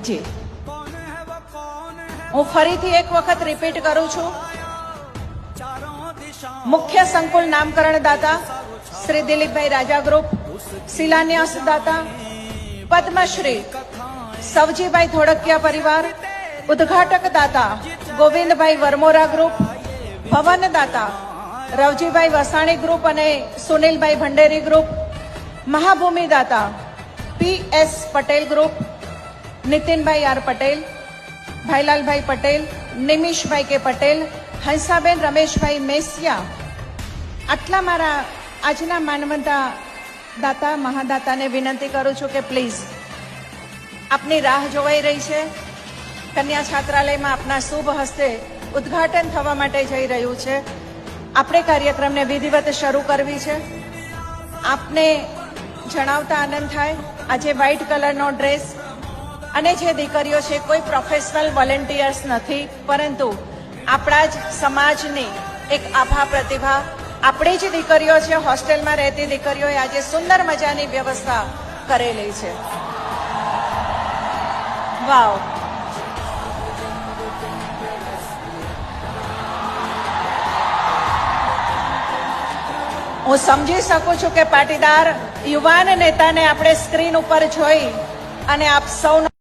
જી હું ફરીથી એક વખત રિપીટ કરું છું. મુખ્ય સંકુલ નામકરણ દાતા શ્રી દિલીપભાઈ રાજા ગ્રુપ, શિલાન્યાસ દાતા પદ્મશ્રી સવજીભાઈ ધોળકિયા પરિવાર, ઉદ્ઘાટક દાતા ગોવિંદભાઈ વરમોરા ગ્રુપ, ભવન દાતા રવજીભાઈ વસાણી ગ્રુપ અને સુનિલભાઈ ભંડેરી ગ્રુપ, મહાભૂમિ દાતા PS Patel group, Nitinbhai R Patel, Bhailalbhai Patel, Nimishbhai K Patel, Hansaben Rameshbhai Mesiya. આટલા મારા આજના માનવંતા દાતા મહાદાતાને વિનંતી કરું છું કે પ્લીઝ આપની રાહ જોવાઈ રહી છે. કન્યા છાત્રાલયમાં આપના શુભ હસ્તે ઉદ્ઘાટન થવા માટે જઈ રહ્યું છે. આપણે કાર્યક્રમને વિધિવત શરૂ કરવી છે. આપને જણાવતા આનંદ થાય, આજે વ્હાઇટ કલરનો ડ્રેસ અને જે દીકરીઓ છે કોઈ પ્રોફેશનલ વોલેન્ટિયર્સ નથી, પરંતુ આપણા જ સમાજની એક આભા પ્રતિભા આપણી જ દીકરીઓ છે. હોસ્ટેલમાં રહેતી દીકરીઓએ આજે સુંદર મજાની વ્યવસ્થા કરેલી છે. વાવ. હું સમજી શકું છું કે પાટીદાર યુવાન નેતાને આપણે સ્ક્રીન ઉપર જોઈ અને આપ સૌનો